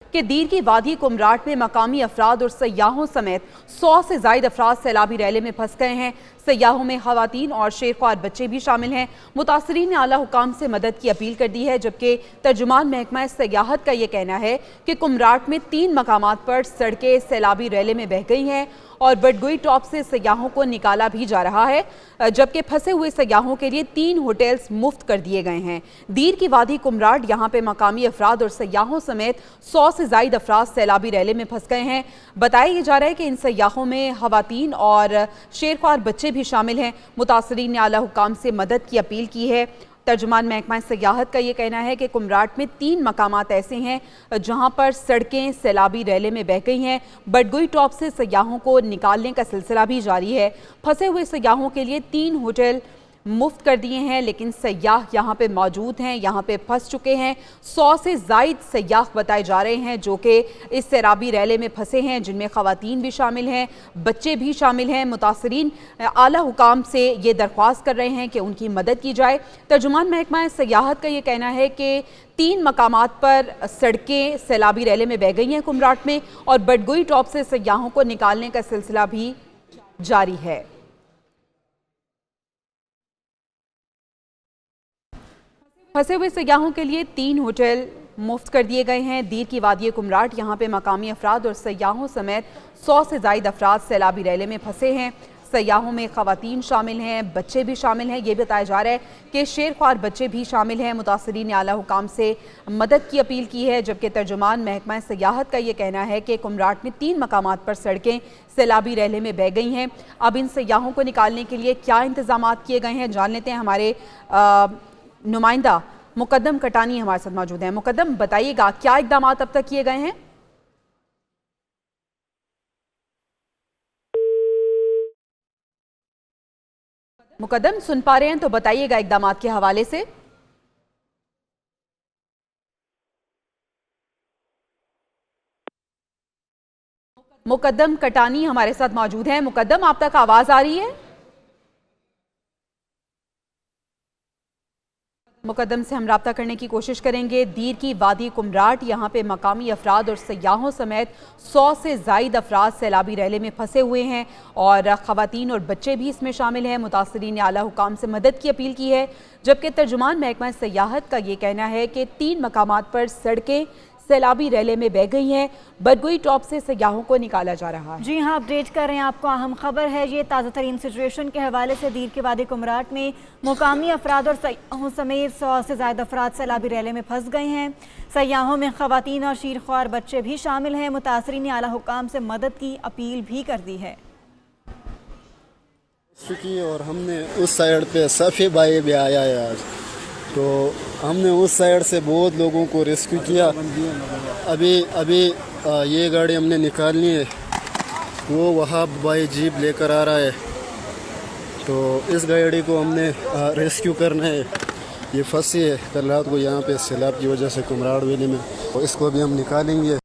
कि दीर की वादी कुमराट में मकामी अफराद और सयाहों समेत 100 से ज्यादा अफराद सैलाबी रैले में फंस गए हैं। सयाहों में खवातीन और शेरख्वार बच्चे भी शामिल हैं। मुतासरीन ने आला हुकाम से मदद की अपील कर दी है, जबकि तर्जुमान महकमा सयाहत का ये कहना है कि कुमराट में 3 मकामात पर सड़कें सैलाबी रैले में बह गई हैं और बडगोई टॉप से सयाहों को निकाला भी जा रहा है, जबकि फंसे हुए सयाहों के लिए 3 होटल्स मुफ्त कर दिए गए हैं। दीर की वादी कुमराट यहाँ पे मकामी अफराद और सयाहों समेत 100 से ज्यादा अफराद सैलाबी रैले में फंस गए हैं। बताया जा रहा है कि इन सयाहों में खवातीन और शेरख्वार बच्चे भी शामिल हैं। मुतासरीन ने आला हुकाम से मदद की अपील की है। तर्जुमान महकमा सयाहत का ये कहना है कि कुमराट में 3 मकामात ऐसे हैं जहां पर सड़कें सैलाबी रैले में बह गई हैं। बडगोई टॉप से सयाहों को निकालने का सिलसिला भी जारी है। फंसे हुए सयाहों के लिए 3 होटल मुफ्त कर दिए हैं, लेकिन सयाह यहाँ पे मौजूद हैं, यहाँ पे फंस चुके हैं। 100 से ज़ायद सयाह बताए जा रहे हैं जो कि इस सैलाबी रैले में फंसे हैं, जिनमें खवातीन भी शामिल हैं, बच्चे भी शामिल हैं। मुतासरीन आला हुकाम से ये दरख्वास्त कर रहे हैं कि उनकी मदद की जाए। तर्जुमान महकमा सयाहत का ये कहना है कि 3 मकामात पर सड़कें सैलाबी रैले में बह गई हैं कुमराट में, और बडगोई टॉप से सयाहों को निकालने का सिलसिला भी जारी है। फंसे हुए सयाहों के लिए 3 होटल मुफ्त कर दिए गए हैं। दीर की वादी कुमराट यहाँ पे मकामी अफराद और सयाहों समेत 100 से ज़ायद अफराद सैलाबी रैले में फंसे हैं। सयाहों में खवातीन शामिल हैं, बच्चे भी शामिल हैं। ये बताया जा रहा है कि शेरख्वार बच्चे भी शामिल हैं। मुतासरीन ने आला हुकाम से मदद की अपील की है, जबकि तर्जुमान महकमा सयाहत का ये कहना है कि कुमराट में 3 मकामात पर सड़कें सैलाबी रैले में बह गई हैं। अब इन सयाहों को निकालने के लिए क्या इंतजाम किए गए हैं, जान लेते हैं। हमारे नुमाइंदा मुकद्दम कटानी हमारे साथ मौजूद हैं। मुकद्दम, बताइएगा क्या इकदाम अब तक किए गए हैं? मुकद्दम सुन पा रहे हैं तो बताइएगा इकदाम के हवाले से। मुकद्दम कटानी हमारे साथ मौजूद हैं। मुकद्दम, आप तक आवाज आ रही है? मुकद्दम से हम रब्ता करने की कोशिश करेंगे। दीर की वादी कुमराट यहाँ पे मकामी अफराद और सयाहों समेत 100 से ज़ायद अफराद सैलाबी रैले में फंसे हुए हैं और ख़वातीन और बच्चे भी इसमें शामिल हैं। मुतासरीन ने आला हुकाम से मदद की अपील की है, जबकि तर्जुमान महकमा सयाहत का ये कहना है कि 3 मकामात पर सड़कें सैलाबी रैले में बह गई हैं। बडगोई टॉप से सयाहों को निकाला जा रहा है। जी हाँ, अपडेट कर रहे हैं आपको। अहम खबर है ये ताज़ा तरीन सिचुएशन के हवाले से। दीर के वादी कुमराट में मुकामी अफराद और सयाहों समेत 100 से ज़्यादा अफराद सैलाबी रैले में फंस गए हैं। सयाहों में खवातीन और शीरख्वार बच्चे भी शामिल हैं। मुतासरीन ने आला हुकाम से मदद की अपील भी कर दी है। और हमने उस साइड पे सफ़ी भाई भी आया है आज, तो हमने उस साइड से बहुत लोगों को रेस्क्यू किया। अभी ये गाड़ी हमने निकालनी है, वो वहाँ भाई जीप लेकर आ रहा है, तो इस गाड़ी को हमने रेस्क्यू करना है। ये फंसी है कल रात को यहाँ पे सैलाब की वजह से कुमराट वैली में, तो इसको भी हम निकालेंगे।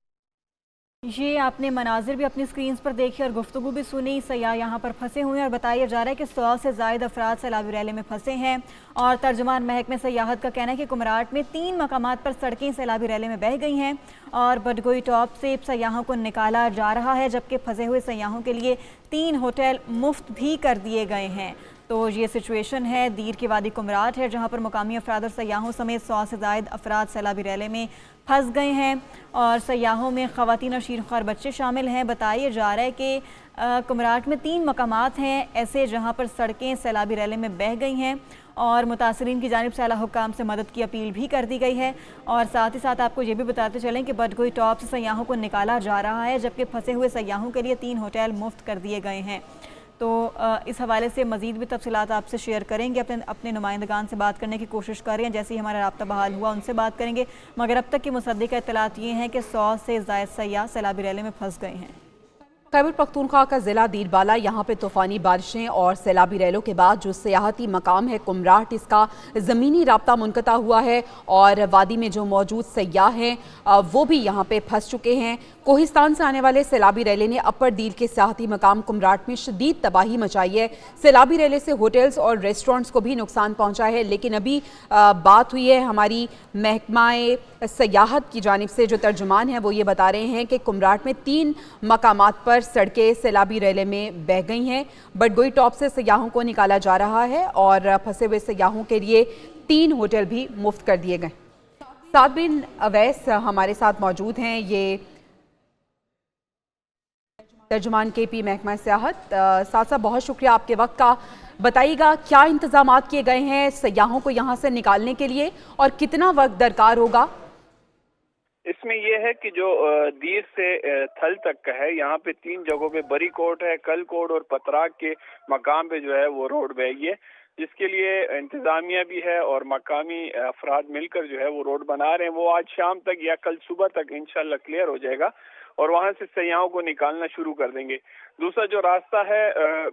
ये आपने मनाजिर भी अपनी स्क्रीन पर देखे और गुफ्तगू भी सुनी। सयाह यहाँ पर फंसे हुए हैं और बताया जा रहा है कि 100 से ज़ायद अफराद सैलाबी रैले में फंसे हैं। और तर्जुमान महकमे सयाहत का कहना है कि कुमराट में 3 मकामात पर सड़कें सैलाबी रैले में बह गई हैं और बडगोई टॉप से सयाहों को निकाला जा रहा है, जबकि फंसे हुए सयाहों के लिए 3 होटल मुफ्त भी कर दिए गए हैं। तो ये सिचुएशन है दीर की वादी कुमराट है, जहाँ पर मुकामी अफराद और सयाहों समेत 100 से ज़ायद अफराद सैलाबी रैले में फंस गए हैं और सयाहों में ख़वातीन और शीरख्वार बच्चे शामिल हैं। बताया जा रहा है कि कुमराट में 3 मकामात हैं ऐसे जहाँ पर सड़कें सैलाबी रैले में बह गई हैं और मुतासरीन की जानिब से आला हुकाम से मदद की अपील भी कर दी गई है। और साथ ही साथ आपको ये भी बताते चलें कि बडगोई टॉप से सयाहों को निकाला जा रहा है, जबकि फंसे हुए सयाहों के लिए 3 होटल मुफ्त कर दिए गए हैं। तो इस हवाले से मज़ीद भी तफसीलात आपसे शेयर करेंगे। अपने नुमाइंदगान से बात करने की कोशिश कर रहे हैं, जैसे ही हमारा राब्ता बहाल हुआ उनसे बात करेंगे। मगर अब तक की मुसद्दिक़ा इत्तलात ये हैं कि 100 से ज़ायद सयाह सैलाबी रैले में फंस गए हैं। खैबर पख्तूनख्वा का ज़िला दीरबाला, यहाँ पे तूफ़ानी बारिशें और सैलाबी रैलों के बाद जो सियाहती मकाम है कुमराट, इसका ज़मीनी राब्ता मुनक़ता हुआ है और वादी में जो मौजूद सयाह हैं वो भी यहाँ पे फंस चुके हैं। कोहिस्तान से आने वाले सैलाबी रैले ने अपर दील के सियाहती मकाम कुमराट में शदीद तबाही मचाई है। सैलाबी रैले से होटल्स और रेस्टोरेंट्स को भी नुकसान पहुँचा है, लेकिन अभी बात हुई है हमारी महकमाए सयाहत की जानिब से, जो तर्जुमान है वो ये बता रहे हैं कि कुमराट में 3 मकामात पर सड़कें सैलाबी रैले में बह गई हैं। बडगोई टॉप से सयाहों को निकाला जा रहा है और फंसे हुए सयाहों के लिए 3 होटल भी मुफ्त कर दिए गए। साथ बिन अवैस हमारे साथ मौजूद हैं, ये तर्जुमान KP महकमा सियाहत। साथ साथ बहुत शुक्रिया आपके वक्त का। बताइएगा क्या इंतजामात किए गए हैं सयाहों को यहाँ से निकालने के लिए और कितना वक्त दरकार होगा? इसमें यह है कि जो दीर से थल तक का है, यहाँ पे 3 जगहों पे बरी कोट है, कल कोट और पतराक के मकाम पे जो है वो रोड बहेगी है, जिसके लिए इंतजामिया भी है और मकामी अफराद मिलकर जो है वो रोड बना रहे हैं। वो आज शाम तक या कल सुबह तक इंशाल्लाह क्लियर हो जाएगा और वहाँ से सयाहों को निकालना शुरू कर देंगे। दूसरा जो रास्ता है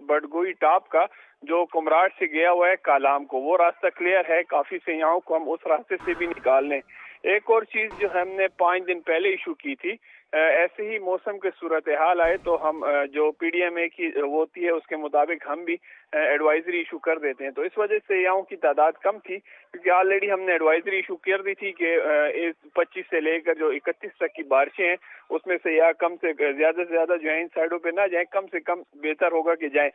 बडगोई टॉप का, जो कुमराट से गया हुआ है कालाम को, वो रास्ता क्लियर है। काफी सयाहों को हम उस रास्ते से भी निकाल लें। एक और चीज जो हमने 5 दिन पहले इशू की थी, ऐसे ही मौसम के सूरत हाल आए तो हम जो PDMA की होती है उसके मुताबिक हम भी एडवाइजरी इशू कर देते हैं। तो इस वजह से सयाहों की तादाद कम थी, क्योंकि ऑलरेडी हमने एडवाइजरी इशू कर दी थी कि इस 25 से लेकर जो 31 तक की बारिशें हैं उसमें सयाह कम से ज्यादा जो है इन साइडों पे ना जाए, कम से कम बेहतर होगा कि जाएं।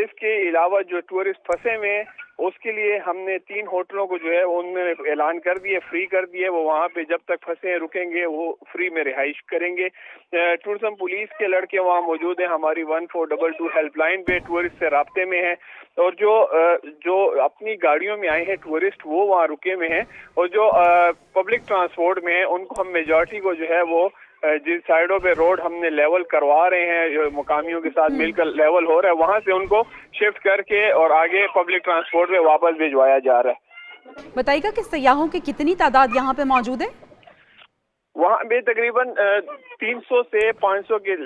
इसके अलावा जो टूरिस्ट फंसे हुए हैं उसके लिए हमने 3 होटलों को जो है उनमें ऐलान कर दिए, फ्री कर दिए। वो वहाँ पे जब तक फंसे हैं रुकेंगे, वो फ्री में रिहाइश करेंगे। टूरिज्म पुलिस के लड़के वहाँ मौजूद हैं, हमारी 1422 हेल्पलाइन पे टूरिस्ट से राब्ते में हैं और जो अपनी गाड़ियों में आए हैं टूरिस्ट वो वहाँ रुके हुए हैं और जो पब्लिक ट्रांसपोर्ट में है उनको हम मेजॉरिटी को जो है वो जिस साइडों पे रोड हमने लेवल करवा रहे हैं, मुकामियों के साथ मिलकर लेवल हो रहा है, वहाँ से उनको शिफ्ट करके और आगे पब्लिक ट्रांसपोर्ट में वापस भिजवाया जा रहा है। बताइएगा कि सयाहों की कितनी तादाद यहाँ पे मौजूद है? वहाँ पे तकरीबन 300 से 500 के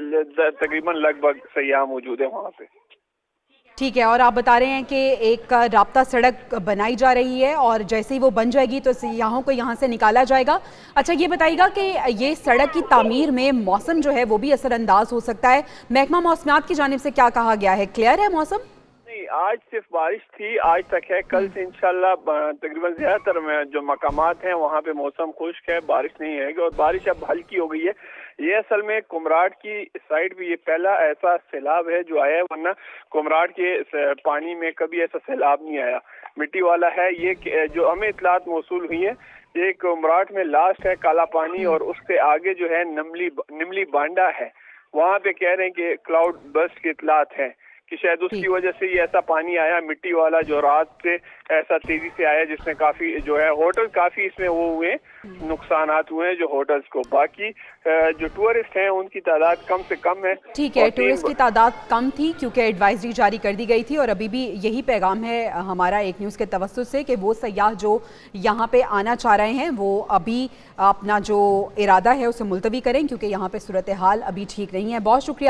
तकरीबन लगभग सयाह मौजूद है वहाँ पे। ठीक है, और आप बता रहे हैं कि एक राब्ता सड़क बनाई जा रही है और जैसे ही वो बन जाएगी तो सयाहों को यहाँ से निकाला जाएगा। अच्छा, ये बताइएगा कि ये सड़क की तामीर में मौसम जो है वो भी असरअंदाज हो सकता है। महकमा मौसमियात की जानिब से क्या कहा गया है, क्लियर है मौसम? नहीं, आज सिर्फ बारिश थी, आज तक है। कल से इंशाल्लाह तकरीबन ज्यादातर में जो मकामात हैं वहाँ पे मौसम खुश्क है, बारिश नहीं है और बारिश अब हल्की हो गई है। ये असल में कुमराट की साइड भी ये पहला ऐसा सैलाब है जो आया है, वरना कुमराट के पानी में कभी ऐसा सैलाब नहीं आया। मिट्टी वाला है ये, जो हमें इतलात मौसूल हुई है। ये कुमराट में लास्ट है काला पानी और उससे आगे जो है निमली बांडा है, वहाँ पे कह रहे हैं कि क्लाउड बस्ट की इतलात है कि शायद उसकी वजह से ये ऐसा पानी आया मिट्टी वाला जो रात से ऐसा तेजी से आया, जिसमें काफी जो है होटल काफी इसमें वो हुए नुकसानात हुए हैं जो होटल्स को। बाकी जो टूरिस्ट हैं उनकी तादाद कम से कम है। ठीक है, टूरिस्ट की तादाद कम थी क्योंकि एडवाइजरी जारी कर दी गई थी और अभी भी यही पैगाम है हमारा एक न्यूज़ के तवस्सुस से कि वो सयाह जो यहाँ पे आना चाह रहे हैं वो अभी अपना जो इरादा है उसे मुलतवी करें, क्योंकि यहाँ पे सूरत हाल अभी ठीक नहीं है। बहुत शुक्रिया